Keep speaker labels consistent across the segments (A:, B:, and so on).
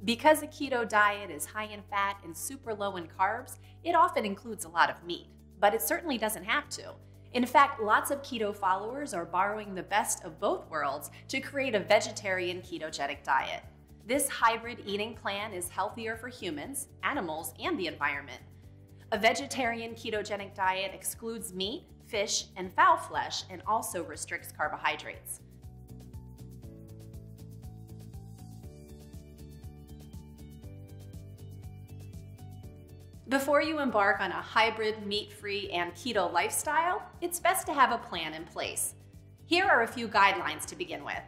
A: Because a keto diet is high in fat and super low in carbs, it often includes a lot of meat, but it certainly doesn't have to. In fact, lots of keto followers are borrowing the best of both worlds to create a vegetarian ketogenic diet. This hybrid eating plan is healthier for humans, animals, and the environment. A vegetarian ketogenic diet excludes meat, fish, and fowl flesh and also restricts carbohydrates. Before you embark on a hybrid, meat-free, and keto lifestyle, it's best to have a plan in place. Here are a few guidelines to begin with.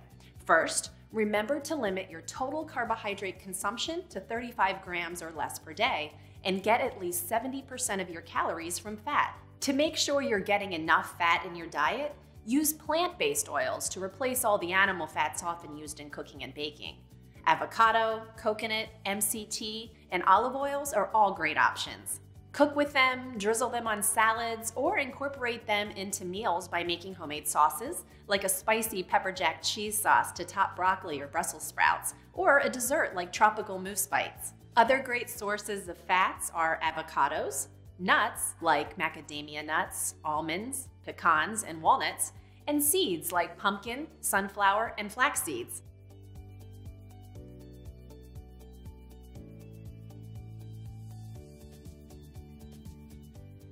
A: First, remember to limit your total carbohydrate consumption to 35 grams or less per day, and get at least 70% of your calories from fat. To make sure you're getting enough fat in your diet, use plant-based oils to replace all the animal fats often used in cooking and baking. Avocado, coconut, MCT, and olive oils are all great options. Cook with them, drizzle them on salads, or incorporate them into meals by making homemade sauces, like a spicy pepper jack cheese sauce to top broccoli or Brussels sprouts, or a dessert like tropical mousse bites. Other great sources of fats are avocados, nuts like macadamia nuts, almonds, pecans, and walnuts, and seeds like pumpkin, sunflower, and flax seeds.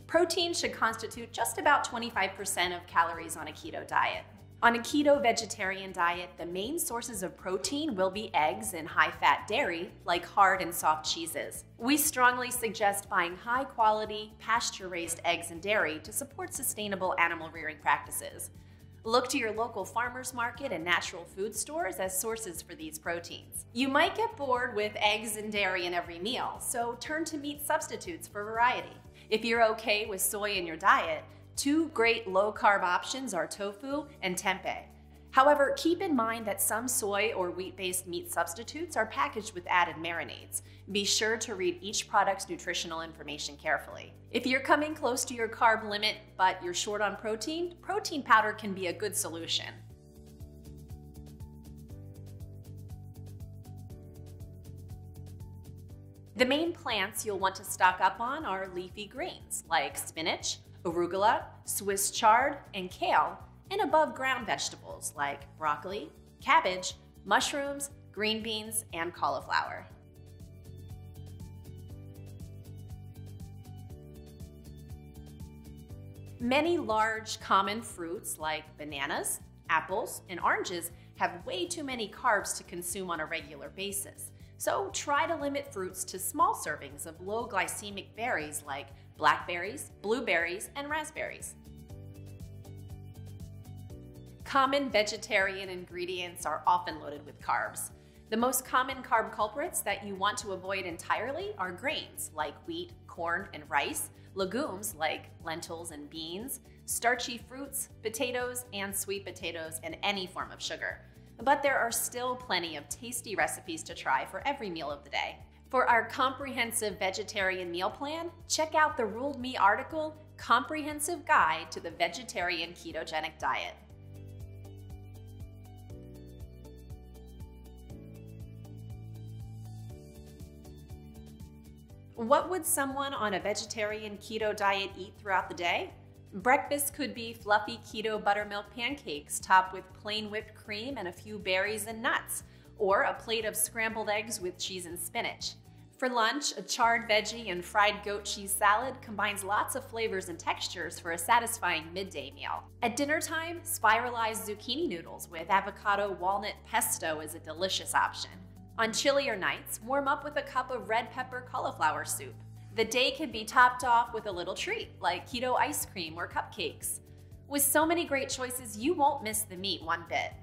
A: Protein should constitute just about 25% of calories on a keto diet. On a keto vegetarian diet, the main sources of protein will be eggs and high-fat dairy, like hard and soft cheeses. We strongly suggest buying high-quality, pasture-raised eggs and dairy to support sustainable animal rearing practices. Look to your local farmers market and natural food stores as sources for these proteins. You might get bored with eggs and dairy in every meal, so turn to meat substitutes for variety. If you're okay with soy in your diet, two great low-carb options are tofu and tempeh. However, keep in mind that some soy or wheat-based meat substitutes are packaged with added marinades. Be sure to read each product's nutritional information carefully. If you're coming close to your carb limit but you're short on protein, protein powder can be a good solution. The main plants you'll want to stock up on are leafy greens like spinach, arugula, Swiss chard, and kale, and above ground vegetables like broccoli, cabbage, mushrooms, green beans, and cauliflower. Many large common fruits like bananas, apples, and oranges have way too many carbs to consume on a regular basis. So try to limit fruits to small servings of low glycemic berries like blackberries, blueberries, and raspberries. Common vegetarian ingredients are often loaded with carbs. The most common carb culprits that you want to avoid entirely are grains like wheat, corn, and rice, legumes like lentils and beans, starchy fruits, potatoes, and sweet potatoes, and any form of sugar. But there are still plenty of tasty recipes to try for every meal of the day. For our comprehensive vegetarian meal plan, check out the Ruled Me article, Comprehensive Guide to the Vegetarian Ketogenic Diet. What would someone on a vegetarian keto diet eat throughout the day? Breakfast could be fluffy keto buttermilk pancakes topped with plain whipped cream and a few berries and nuts, or a plate of scrambled eggs with cheese and spinach. For lunch, a charred veggie and fried goat cheese salad combines lots of flavors and textures for a satisfying midday meal. At dinner time, spiralized zucchini noodles with avocado walnut pesto is a delicious option. On chillier nights, warm up with a cup of red pepper cauliflower soup. The day can be topped off with a little treat, like keto ice cream or cupcakes. With so many great choices, you won't miss the meat one bit.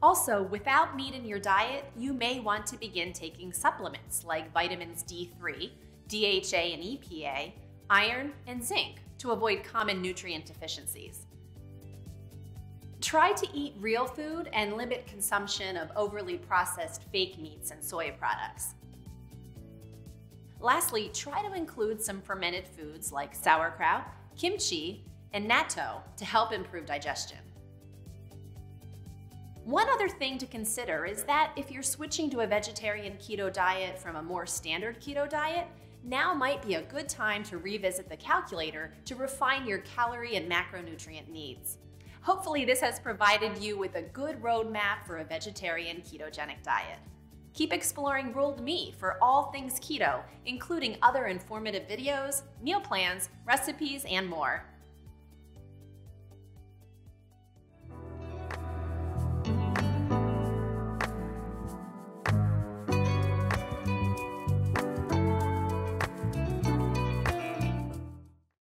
A: Also, without meat in your diet, you may want to begin taking supplements like vitamins D3, DHA and EPA, iron, and zinc to avoid common nutrient deficiencies. Try to eat real food and limit consumption of overly processed fake meats and soy products. Lastly, try to include some fermented foods like sauerkraut, kimchi, and natto to help improve digestion. One other thing to consider is that if you're switching to a vegetarian keto diet from a more standard keto diet, now might be a good time to revisit the calculator to refine your calorie and macronutrient needs. Hopefully this has provided you with a good roadmap for a vegetarian ketogenic diet. Keep exploring Ruled Me for all things keto, including other informative videos, meal plans, recipes, and more.